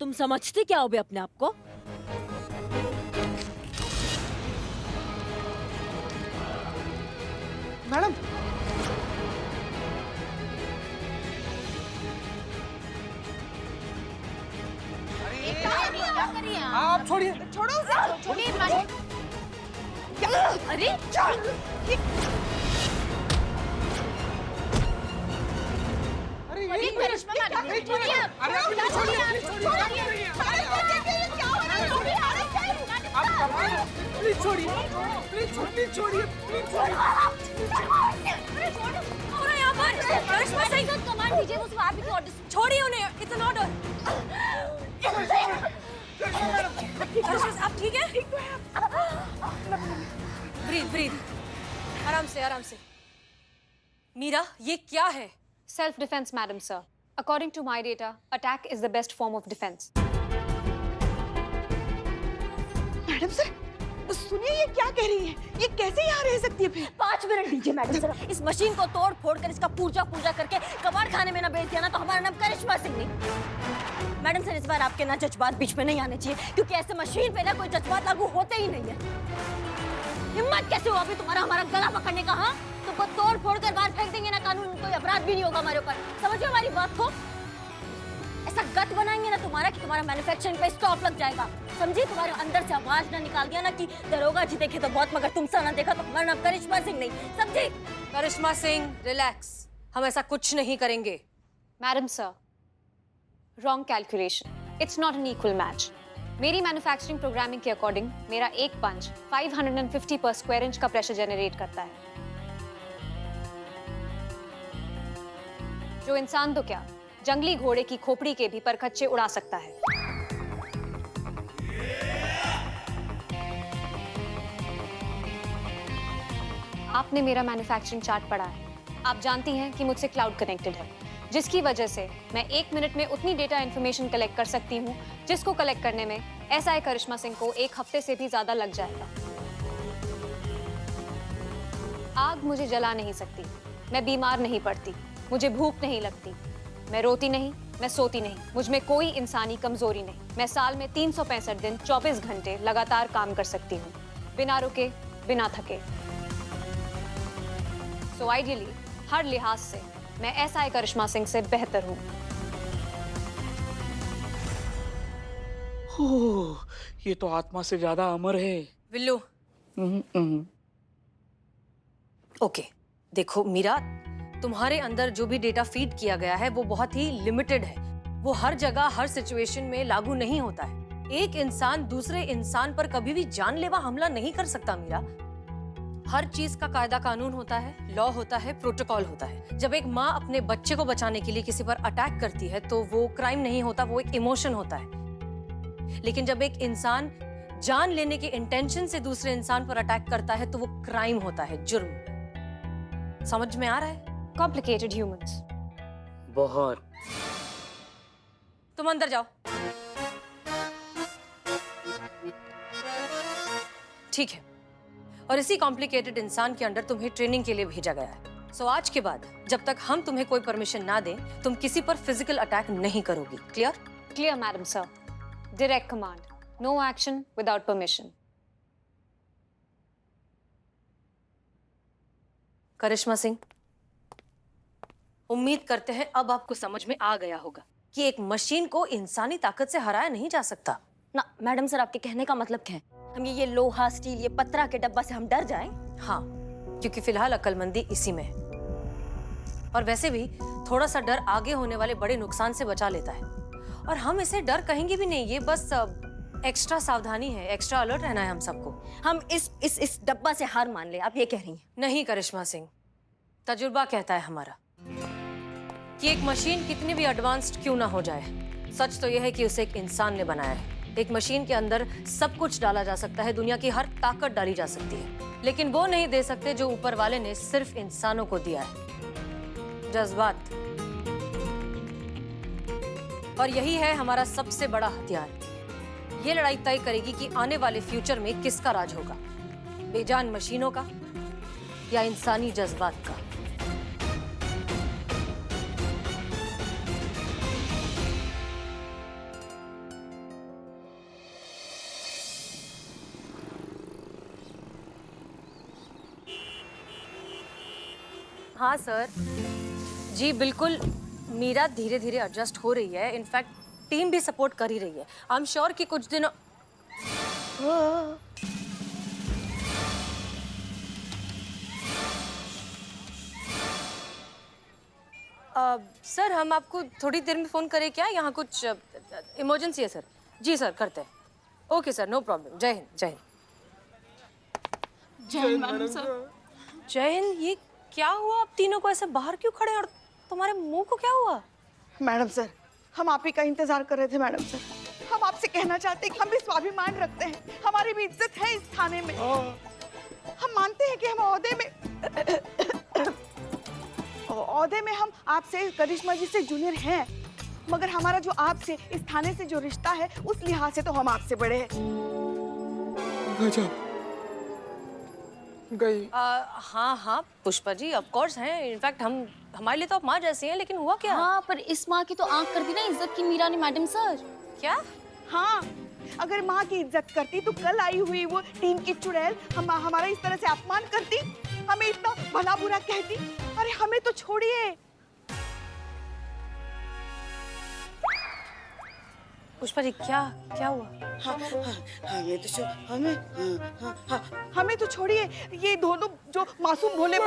तुम समझते क्या हो बे अपने आप को? मैडम, आप छोड़िए। छोड़ो उसे, छोड़िए। अरे अरे ये करिश्मा मैडम, छोड़िए। अरे आप इन्हें छोड़िए, प्लीज छोड़िए, प्लीज छोड़िए, प्लीज छोड़िए। हो रहा है यहाँ पर? करिश्मा सिंह को कमांड दीजिए, उस आप ही ऑर्डर छोड़िए उन्हें, इट्स एन ऑर्डर। करिश्मा आप ठीक है? ब्रीथ ब्रीथ, आराम से आराम से। मीरा ये क्या है? Self-defense, madam, sir. According to my data, attack is the best form of defense. Madam sir, सुनिए ये क्या कह रही है? ये कैसे यहाँ रह सकती है फिर? 5 मिनट दीजिए मैडम सर। इस मशीन को तोड़ फोड़ कर इसका पूजा करके कबाड़ खाने में ना बेच दिया ना तो हमारा नाम करिश्मा सिंह नहीं। मैडम सर इस बार आपके ना जज्बात बीच में नहीं आने चाहिए, क्योंकि ऐसे मशीन पे ना कोई जज्बात लागू होते ही नहीं है। हिम्मत कैसे हुआ अभी तुम्हारा हमारा गला पकड़ने का? हाँ, तुमको तोड़ फोड़ कर बाहर फेंक देंगे ना, कानून कोई अपराध भी नहीं होगा हमारे ऊपर। समझो हमारी बात को। ऐसा गट बनाएंगे ना तुम्हारा कि तुम्हारा मैन्युफैक्चरिंग पे स्टॉप लग जाएगा। समझी? तुम्हारे अंदर से आवाज ना निकाल दिया ना कि दरोगा जी देखे तो बहुत मगर तुमसे ना देखा तो हमारा नाम करिश्मा सिंह नहीं। समझी? करिश्मा सिंह रिलैक्स, हम ऐसा कुछ नहीं करेंगे। Madam, sir. Wrong calculation. It's not an equal match. मेरी मैन्युफैक्चरिंग प्रोग्रामिंग के अकॉर्डिंग मेरा एक पंच 550 पर स्क्वायर इंच का प्रेशर जनरेट करता है, जो इंसान तो क्या जंगली घोड़े की खोपड़ी के भी परखच्चे उड़ा सकता है। आपने मेरा मैन्युफैक्चरिंग चार्ट पढ़ा है, आप जानती हैं कि मुझसे क्लाउड कनेक्टेड है, जिसकी वजह से मैं 1 मिनट में उतनी डेटा इंफॉर्मेशन कलेक्ट कर सकती हूँ जिसको कलेक्ट करने में एसआई करिश्मा सिंह को 1 हफ्ते से भी ज्यादा लग जाएगा। आग मुझे जला नहीं सकती, मैं बीमार नहीं पड़ती, मुझे भूख नहीं लगती, मैं रोती नहीं, मैं सोती नहीं, मुझ में कोई इंसानी कमजोरी नहीं। मैं साल में 365 दिन 24 घंटे लगातार काम कर सकती हूँ, बिना रुके, बिना थके। सो आइडियली हर लिहाज से मैं एसआई करिश्मा सिंह से बेहतर हूँ। ओह, ये तो आत्मा से ज्यादा अमर है। विल्लू ओके, देखो मीरा, तुम्हारे अंदर जो भी डेटा फीड किया गया है वो बहुत ही लिमिटेड है। वो हर जगह हर सिचुएशन में लागू नहीं होता है। एक इंसान दूसरे इंसान पर कभी भी जानलेवा हमला नहीं कर सकता मीरा। हर चीज का कायदा कानून होता है, लॉ होता है, प्रोटोकॉल होता है। जब एक माँ अपने बच्चे को बचाने के लिए किसी पर अटैक करती है तो वो क्राइम नहीं होता, वो एक इमोशन होता है। लेकिन जब एक इंसान जान लेने के इंटेंशन से दूसरे इंसान पर अटैक करता है तो वो क्राइम होता है, जुर्म। समझ में आ रहा है? Complicated humans. बहुत। तुम अंदर जाओ। ठीक है, और इसी कॉम्प्लिकेटेड इंसान के अंदर तुम्हें ट्रेनिंग के लिए भेजा गया है। सो आज के बाद जब तक हम तुम्हें कोई परमिशन ना दें, तुम किसी पर फिजिकल अटैक नहीं करोगी। Clear? Clear, madam, sir. Direct command. No action without permission. करिश्मा सिंह, उम्मीद करते हैं अब आपको समझ में आ गया होगा कि एक मशीन को इंसानी ताकत से हराया नहीं जा सकता ना। मैडम सर, आपके कहने का मतलब क्या है? हम ये लोहा, स्टील, ये पत्रा के डब्बा से हम डर जाएं? हाँ, क्योंकि फिलहाल अक्लमंदी इसी में है। और वैसे भी थोड़ा सा डर आगे होने वाले बड़े नुकसान से बचा लेता है। और हम इसे डर कहेंगे भी नहीं, ये बस एक्स्ट्रा सावधानी है, एक्स्ट्रा अलर्ट रहना है हम सबको। हम इस डब्बा से हार मान ले, आप ये कह रही हैं? नहीं करिश्मा सिंह, तजुर्बा कहता है हमारा कि एक मशीन कितनी भी एडवांस्ड क्यों ना हो जाए, सच तो यह है कि उसे एक इंसान ने बनाया है। एक मशीन के अंदर सब कुछ डाला जा सकता है, दुनिया की हर ताकत डाली जा सकती है, लेकिन वो नहीं दे सकते जो ऊपर वाले ने सिर्फ इंसानों को दिया है, जज्बात। और यही है हमारा सबसे बड़ा हथियार। ये लड़ाई तय करेगी कि आने वाले फ्यूचर में किसका राज होगा, बेजान मशीनों का या इंसानी जज्बात का। हाँ सर, जी बिल्कुल। मीरा धीरे धीरे एडजस्ट हो रही है। इनफैक्ट टीम भी सपोर्ट कर ही रही है। आई एम श्योर कि कुछ दिनों सर, हम आपको थोड़ी देर में फोन करें क्या? यहाँ कुछ इमरजेंसी है सर। जी सर, करते हैं। Okay sir, no problem. जय हिंद। जय हिंद। जय हिंद मैडम सर। जय हिंद। ये क्या हुआ? आप तीनों को ऐसे बाहर क्यों खड़े, और तुम्हारे मुंह को क्या हुआ? मैडम सर, हम आप ही का इंतजार कर रहे थे मैडम सर। हम आपसे कहना चाहते हैं कि हम भी स्वाभिमान रखते हैं, हमारी भी इज्जत है इस थाने में। हम मानते हैं कि हम ओहदे में हम आपसे, करिश्मा जी से जूनियर हैं, मगर हमारा जो आपसे, इस थाने से जो रिश्ता है, उस लिहाज से तो हम आपसे बड़े हैं। गई। हाँ हाँ पुष्पा जी, ऑफ कोर्स हैं। इनफैक्ट हमारे लिए तो आप माँ जैसी हैं, लेकिन हुआ क्या? हाँ, पर इस माँ की तो आंख कर दी ना इज्जत की मीरा ने मैडम सर। क्या? हाँ, अगर माँ की इज्जत करती तो कल आई हुई वो टीम की चुड़ैल हमारा इस तरह से अपमान करती, हमें इतना भला बुरा कहती। अरे हमें तो छोड़िए। पुष्पा जी, क्या हुआ? हाँ, ये तो हमें तो छोड़िए। ये दोनों जो मासूम भोले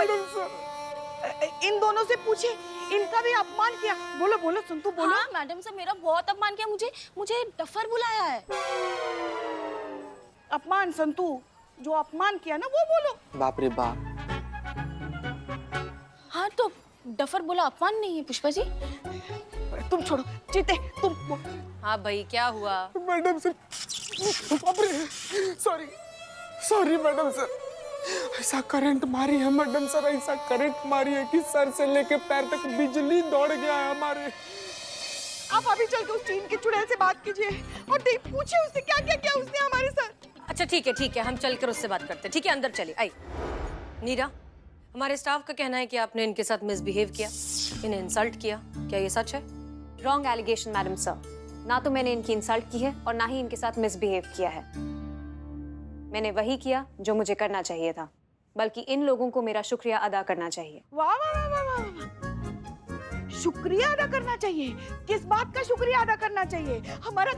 इन दोनों से पूछे, इनका भी अपमान किया। बोलो बोलो संतू, बोलो। हाँ मैडम सर, मेरा बहुत अपमान किया। मुझे डफर बुलाया है। अपमान संतू, जो अपमान किया ना वो बोलो। बाप रे बाप। हाँ तो डफर बोला, अपमान नहीं है पुष्पा जी। तुम छोड़ो जीते, तुम। हाँ भाई, क्या हुआ? मैडम सर, बाप रे, सॉरी मैडम सर। ऐसा करंट मारी है मैडम सर, ऐसा करंट मारी है कि सर से लेके पैर तक बिजली दौड़ गया है हमारे। आप अभी चल के उस टीम के चुड़ैल से बात कीजिए और पूछिए उससे क्या क्या किया उसने हमारे साथ। अच्छा ठीक है, हम चलकर उससे बात करते हैं। ठीक है, अंदर चलिए। आई नीरा, हमारे स्टाफ का कहना है कि आपने इनके साथ मिसबिहेव किया, इन्हें इंसल्ट किया। क्या ये सच है? Wrong allegation madam sir. ना तो मैंने इनकी इंसल्ट की है और ना ही इनके साथ मिसबिहेव किया है। मैंने वही किया जो मुझे करना चाहिए था, बल्कि इन लोगों को मेरा शुक्रिया अदा करना चाहिए। वाह वाह वाह वाह वाह, शुक्रिया अदा करना चाहिए? किस बात का शुक्रिया अदा करना चाहिए? हमारा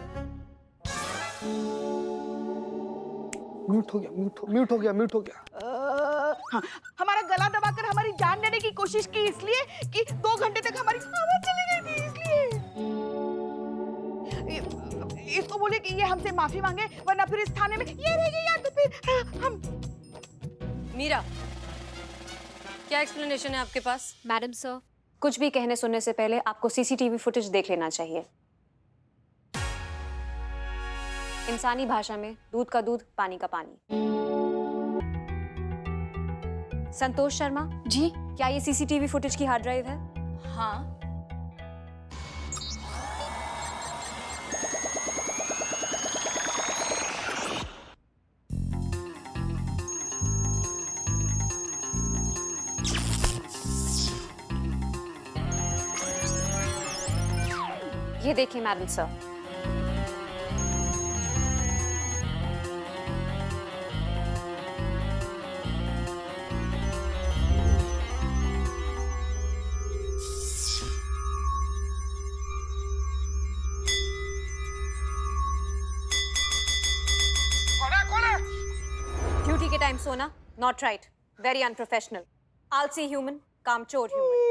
म्यूट हो गया। हाँ, हमारा गला दबाकर हमारी जान लेने की कोशिश की, इसलिए कि 2 घंटे तक हमारी आवाज चली गई थी, इसलिए। इसको बोले कि ये हमसे माफी मांगे, वरना फिर इस थाने में ये रहेगी, या तो फिर हम। मीरा, क्या एक्सप्लेनेशन है आपके पास? मैडम सर, कुछ भी कहने सुनने से पहले आपको सीसीटीवी फुटेज देख लेना चाहिए। इंसानी भाषा में दूध का दूध, पानी का पानी। संतोष शर्मा जी क्या ये सीसीटीवी फुटेज की हार्ड ड्राइव है? हाँ। ये देखिए मैडम सर। ड्यूटी के टाइम सोना, नॉट राइट, वेरी अनप्रोफेशनल, आलसी ह्यूमन, कामचोर ह्यूमन।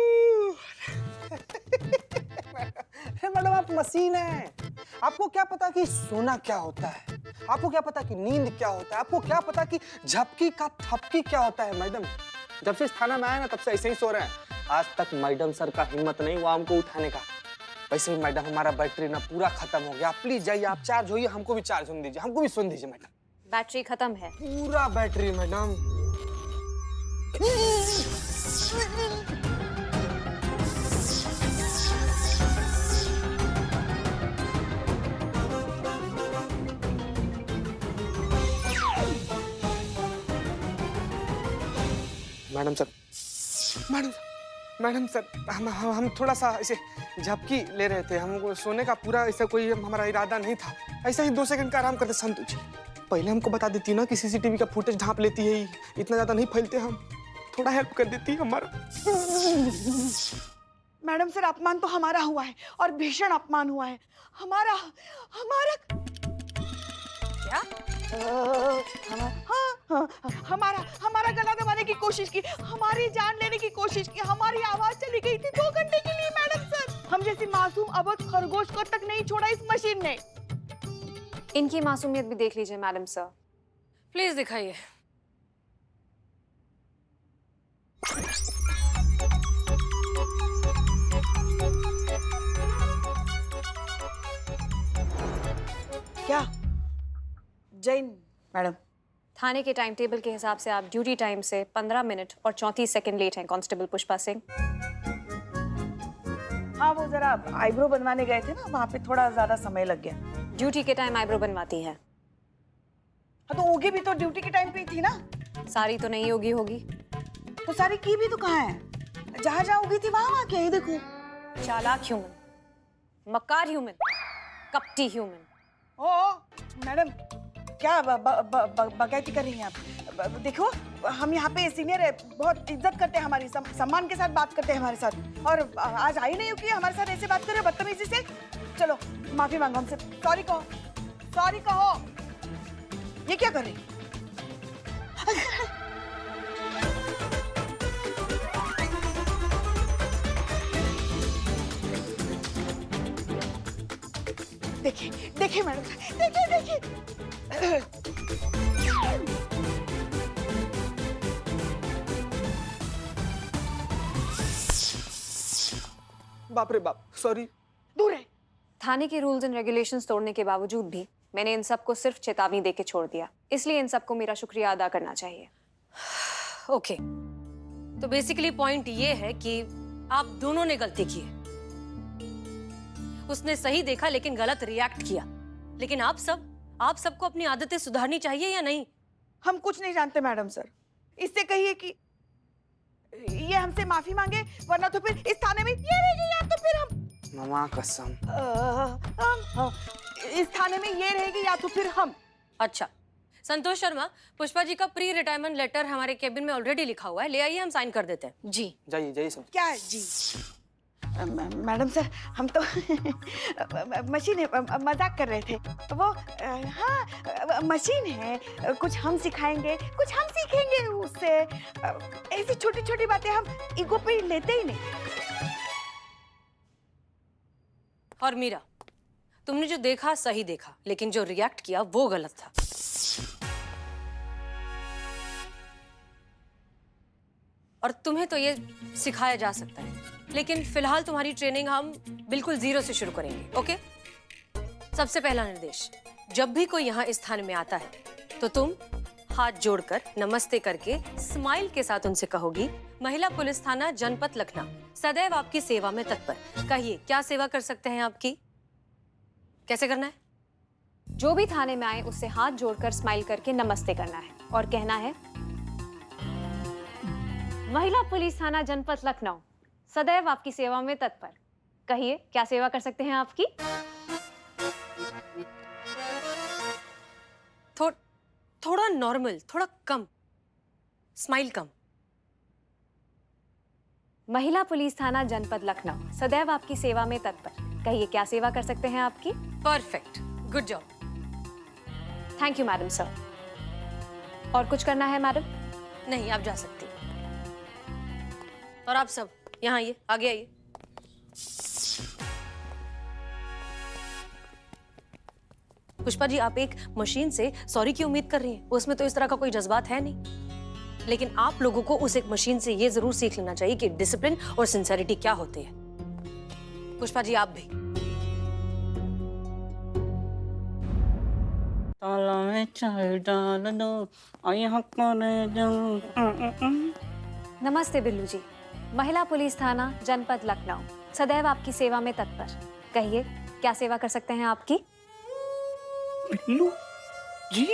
मैडम आप मशीन हैं। आपको क्या पता कि सोना क्या होता है? आपको क्या पता कि नींद क्या होता है? आपको क्या पता कि झपकी का थपकी क्या होता है? मैडम, जब से इस थाना में आए ना, तब से ऐसे ही सो रहे हैं। आज तक मैडम सर का हिम्मत नहीं हुआ हमको उठाने का। वैसे भी मैडम, हमारा बैटरी ना पूरा खत्म हो गया। प्लीज जाइए, आप चार्ज होइए, हमको भी चार्ज होने दीजिए, हमको भी सुन दीजिए मैडम। बैटरी खत्म है। पूरा बैटरी मैडम। मैडम सर, हम थोड़ा सा ऐसे झपकी ले रहे थे। हमको सोने का पूरा ऐसा कोई हमारा इरादा नहीं था। ऐसा ही 2 सेकंड का आराम करते। संतोष जी, पहले हमको बता देती ना कि सीसीटीवी का फुटेज ढांप लेती है, इतना ज्यादा नहीं फैलते हम। थोड़ा हेल्प कर देती हमारा। मैडम सर, अपमान तो हमारा हुआ है और भीषण अपमान हुआ है। हमारा हमारा क्या? हमारा हमारा गला दबाने की कोशिश की, हमारी जान लेने की कोशिश की, हमारी आवाज चली गई थी 2 घंटे के लिए मैडम सर। हम जैसी मासूम अबोध खरगोश को तक नहीं छोड़ा इस मशीन ने। इनकी मासूमियत भी देख लीजिए मैडम सर। प्लीज दिखाइए। क्या जैन मैडम? थाने के टाइम टेबल के हिसाब से आप ड्यूटी टाइम से 15 मिनट और 34 सेकंड लेट हैं कांस्टेबल पुष्पा सिंह। हाँ, वो जरा आईब्रो बनवाने गए थे ना, वहाँ पे थोड़ा ज्यादा समय लग गया। ड्यूटी के टाइम आईब्रो बनवाती हैं। हाँ, तो ओगी भी तो ड्यूटी के टाइम पे ही थी ना। सारी तो नहीं होगी। तो सारी की भी तो कहाँ है? जहाँ जहाँ उगी थी वहाँ क्या है? देखो। चालाक ह्यूमन, मक्कार ह्यूमन, कपटी ह्यूमन। ओ मैडम, क्या बकैती कर रही हैं आप? देखो, हम यहाँ पे सीनियर है, बहुत इज्जत करते हैं, हमारी सम्मान के साथ बात करते हैं हमारे साथ, और आज आई नहीं हो कि हमारे साथ ऐसे बात करे बदतमीजी से। चलो माफी मांगो हमसे, सॉरी कहो, सॉरी कहो। ये क्या कर रही? देखिए देखिए मैडम, देखिए देखिए। बाप रे बाप, सॉरी। दूर है। थाने के रूल्स एंड रेगुलेशंस तोड़ने के बावजूद भी मैंने इन सबको सिर्फ चेतावनी देके छोड़ दिया, इसलिए इन सबको मेरा शुक्रिया अदा करना चाहिए। ओके, तो बेसिकली पॉइंट ये है कि आप दोनों ने गलती की है। उसने सही देखा लेकिन गलत रिएक्ट किया। लेकिन आप सबको अपनी आदतें सुधारनी चाहिए या नहीं? हम कुछ नहीं जानते मैडम सर। इससे कहिए कि ये हमसे माफी मांगे, वरना तो फिर इस थाने में ये रहेगी, या तो फिर हम मामा कसम। इस थाने में ये रहेगी, या तो फिर हम। अच्छा, संतोष शर्मा, पुष्पा जी का प्री रिटायरमेंट लेटर हमारे केबिन में ऑलरेडी लिखा हुआ है, ले आइए, हम साइन कर देते हैं। जी जाइए जाइए सब। क्या है जी? मैडम सर, हम तो मशीन है, मजाक कर रहे थे। वो हाँ, मशीन है, कुछ हम सिखाएंगे, कुछ हम सीखेंगे उससे। ऐसी छोटी छोटी बातें हम ईगो पे लेते ही नहीं। और मीरा, तुमने जो देखा सही देखा, लेकिन जो रिएक्ट किया वो गलत था। और तुम्हें तो ये सिखाया जा सकता है, लेकिन फिलहाल तुम्हारी ट्रेनिंग हम बिल्कुल जीरो से शुरू करेंगे। ओके? सबसे पहला निर्देश, जब भी कोई यहाँ इस थाने में आता है तो तुम हाथ जोड़कर नमस्ते करके स्माइल के साथ उनसे कहोगी, महिला पुलिस थाना जनपद लखनऊ सदैव आपकी सेवा में तत्पर। कहिए, क्या सेवा कर सकते हैं आपकी? कैसे करना है? जो भी थाने में आए उससे हाथ जोड़कर स्माइल करके नमस्ते करना है और कहना है, महिला पुलिस थाना जनपद लखनऊ सदैव आपकी सेवा में तत्पर। कहिए, क्या सेवा कर सकते हैं आपकी? थोड़ा नॉर्मल, थोड़ा कम स्माइल, कम। महिला पुलिस थाना जनपद लखनऊ सदैव आपकी सेवा में तत्पर। कहिए, क्या सेवा कर सकते हैं आपकी? Perfect, good job. Thank you madam sir. और कुछ करना है मैडम? नहीं, आप जा सकती। और आप सब यहाँ आइए, आगे आइए। पुष्पा जी, आप एक मशीन से सॉरी की उम्मीद कर रही हैं, उसमें तो इस तरह का कोई जज्बात है नहीं। लेकिन आप लोगों को उस एक मशीन से ये जरूर सीख लेना चाहिए कि डिसिप्लिन और सिंसेरिटी क्या होती है। पुष्पा जी, आप भी। ताला में चाय डाल दो और यहाँ करे जाऊं। नमस्ते बिल्लू जी, महिला पुलिस थाना जनपद लखनऊ सदैव आपकी सेवा में तत्पर। कहिए, क्या सेवा कर सकते हैं आपकी? बिल्लू जी।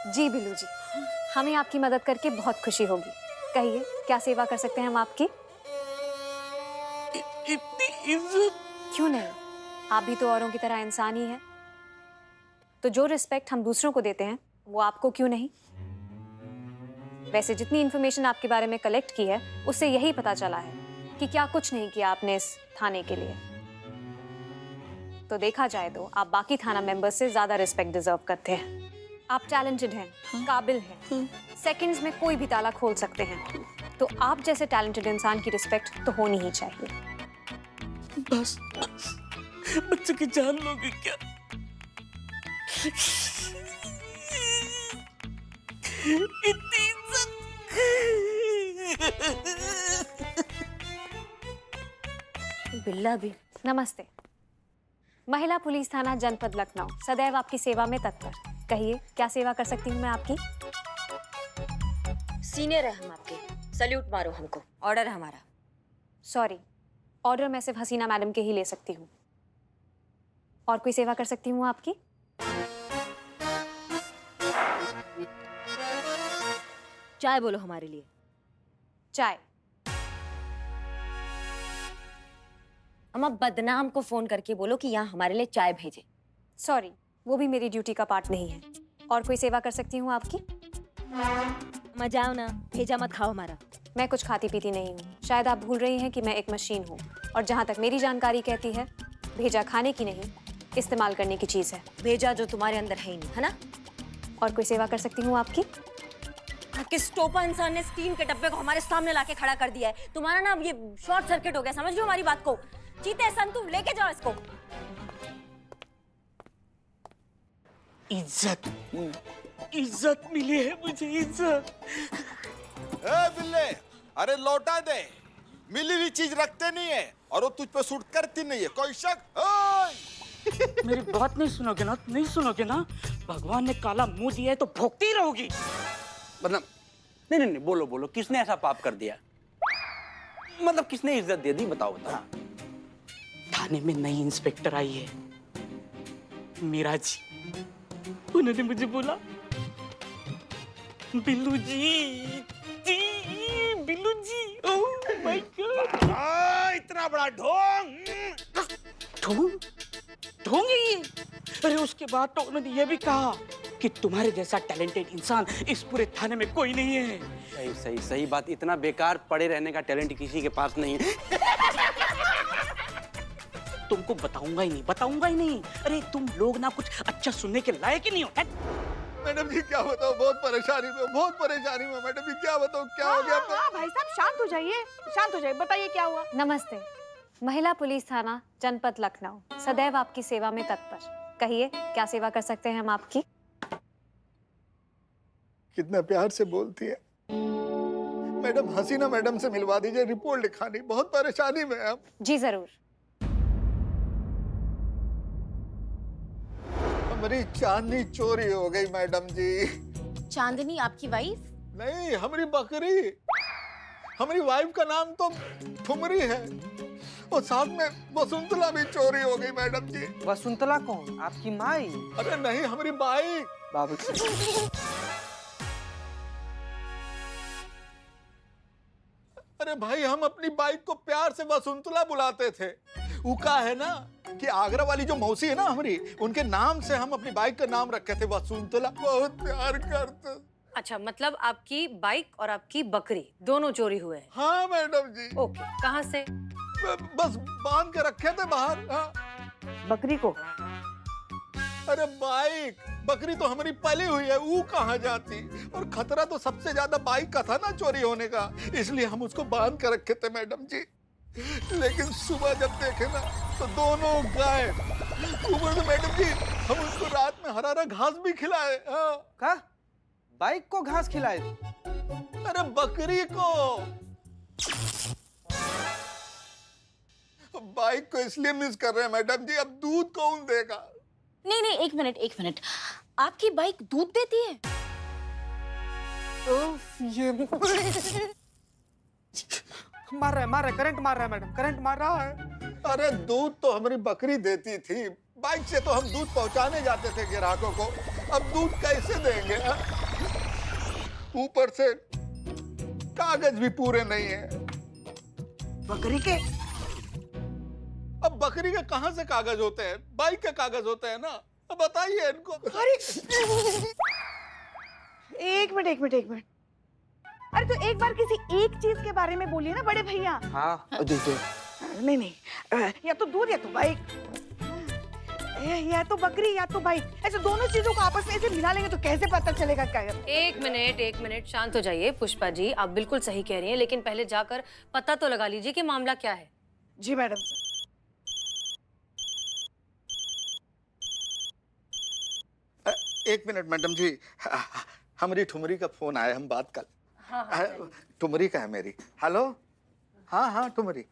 जी बिल्लू जी, हमें आपकी मदद करके बहुत खुशी होगी। कहिए, क्या सेवा कर सकते हैं हम आपकी? इतनी इज्जत। क्यों नहीं, आप भी तो औरों की तरह इंसान ही हैं। तो जो रिस्पेक्ट हम दूसरों को देते हैं वो आपको क्यों नहीं? वैसे जितनी इन्फॉर्मेशन आपके बारे में कलेक्ट की है उससे यही पता चला है कि क्या कुछ नहीं किया आपने इस थाने के लिए। तो देखा जाए तो आप बाकी थाना मेंबर्स से ज्यादा रिस्पेक्ट डिजर्व करते हैं। आप टैलेंटेड हैं, काबिल हैं, सेकंड्स में कोई भी ताला खोल सकते हैं। तो आप जैसे टैलेंटेड इंसान की रिस्पेक्ट तो होनी ही चाहिए। बस बच्चे की जान लोगे क्या? इतनी इज्जत। बिल्ला भी। नमस्ते। महिला पुलिस थाना जनपद लखनऊ सदैव आपकी सेवा में तत्पर। कहिए क्या सेवा कर सकती हूँ मैं आपकी? सीनियर है हम आपके, सल्यूट मारो हमको, ऑर्डर है हमारा। सॉरी, ऑर्डर मैं सिर्फ हसीना मैडम के ही ले सकती हूँ। और कोई सेवा कर सकती हूँ आपकी? चाय बोलो हमारे लिए। चाय। अम्मा बदनाम को फोन करके बोलो कि यहाँ हमारे लिए चाय भेजे। सॉरी, वो भी मेरी ड्यूटी का पार्ट नहीं है। और कोई सेवा कर सकती हूँ आपकी? मजाओ ना, भेजा मत खाओ हमारा। मैं कुछ खाती पीती नहीं हूँ। शायद आप भूल रही हैं कि मैं एक मशीन हूँ और जहाँ तक मेरी जानकारी कहती है भेजा खाने की नहीं, इस्तेमाल करने की चीज़ है। भेजा जो तुम्हारे अंदर है ही नहीं, है ना? और कोई सेवा कर सकती हूँ आपकी? किस टोपा इंसान ने स्टीम के डब्बे को हमारे सामने लाके खड़ा कर दिया है? तुम्हारा ना ये शॉर्ट सर्किट हो गया, समझ लो हमारी बात को। चीते संतु लेके जाओ इसको। इज्जत, इज्जत मिली है मुझे, इज्जत। ए बिल्ले, अरे लौटा दे। मिली हुई चीज रखते नहीं है और वो तुझ पे सूट करती नहीं है। कोई शक? मेरी बात नहीं सुनोगे ना, नहीं सुनोगे ना, भगवान ने काला मुंह दिया है तो भोगती रहोगी। मतलब नहीं नहीं नहीं, बोलो बोलो, किसने ऐसा पाप कर दिया? मतलब किसने इज्जत दे दी, बताओ बताओ। थाने में नई इंस्पेक्टर आई है, मीरा जी। उन्होंने मुझे बोला, बिल्लू जी, बिल्लू जी, ओह माय गॉड। इतना बड़ा ढोंग। ढोंग? ढोंग है ये? अरे उसके बाद तो उन्होंने ये भी कहा कि तुम्हारे जैसा टैलेंटेड इंसान इस पूरे थाने में कोई नहीं है। सही सही सही बात, इतना बेकार पड़े रहने का टैलेंट किसी के पास नहीं है। तुमको बताऊंगा ही नहीं, बताऊंगा ही नहीं। अरे तुम लोग ना कुछ अच्छा सुनने के लायक ही नहीं हो। मैडम जी क्या बताओ, बहुत परेशानी में, बहुत परेशानी में। मैडम जी क्या बताओ, क्या हो गया? भाई साहब शांत हो जाइए, शांत हो जाइए, बताइए क्या हुआ? नमस्ते। महिला पुलिस थाना जनपद लखनऊ सदैव आपकी सेवा में तत्पर। कहिए क्या सेवा कर सकते हैं हम आपकी? कितना प्यार से बोलती है मैडम। हसीना मैडम से मिलवा दीजिए, रिपोर्ट लिखानी, बहुत परेशानी में है। जी जरूर। हमारी चांदनी चोरी हो गई मैडम जी। चांदनी आपकी वाइफ? नहीं, हमारी बकरी। हमारी वाइफ का नाम तो ठुमरी है और साथ में वसुंतला भी चोरी हो गई मैडम जी। वसुंतला कौन? आपकी माई? अरे नहीं, हमारी बाई। बाबू अरे भाई, हम अपनी बाइक को प्यार से वसुंतला बुलाते थे। वो का है ना कि आगरा वाली जो मौसी है ना हमारी, उनके नाम से हम अपनी बाइक का नाम रखे थे वसुंतला। बहुत प्यार करते। अच्छा, मतलब आपकी बाइक और आपकी बकरी दोनों चोरी हुए हैं? हाँ मैडम जी। ओके, कहाँ से? बस बांध के रखे थे बाहर। हाँ। बकरी को? अरे बाइक, बकरी तो हमारी पली हुई है, वो कहाँ जाती? और खतरा तो सबसे ज्यादा बाइक का था ना चोरी होने का, इसलिए हम उसको बांध कर रखे थे मैडम जी। लेकिन सुबह जब देखे ना तो दोनों गायब। ऊपर से मैडम जी हम उसको रात में हरा हरा घास भी खिलाए। हाँ। का? बाइक को घास खिलाए? अरे बकरी को। बाइक को इसलिए मिस कर रहे हैं मैडम जी, अब दूध कौन देगा? नहीं नहीं, एक मिनट एक मिनट, आपकी बाइक दूध देती है? ये मार रहा है, करंट मार रहा है मैडम, करंट मार रहा है। अरे दूध तो हमारी बकरी देती थी, बाइक से तो हम दूध पहुंचाने जाते थे ग्राहकों को। अब दूध कैसे देंगे? ऊपर से कागज भी पूरे नहीं है। बकरी के? अब बकरी के कहां से कागज होते हैं? बाइक के कागज होते हैं ना। अब बताइए इनको। अरे एक मिनट एक मिनट एक मिनट, अरे तो एक बार किसी एक चीज के बारे में बोलिए ना बड़े भैया। हाँ जैसे नहीं नहीं, या तो दूध या तो बाइक, या तो बकरी या तो बाइक, ऐसे दोनों चीजों को आपस में ऐसे मिला लेंगे तो कैसे पता चलेगा क्या? एक मिनट शांत हो जाइए पुष्पा जी, आप बिल्कुल सही कह रही हैं, लेकिन पहले जाकर पता तो लगा लीजिए कि मामला क्या है। जी मैडम। एक मिनट मैडम जी, हमारी ठुमरी का फोन आया, हम बात कर। ठुमरी का है मेरी। हेलो, हाँ हाँ ठुमरी।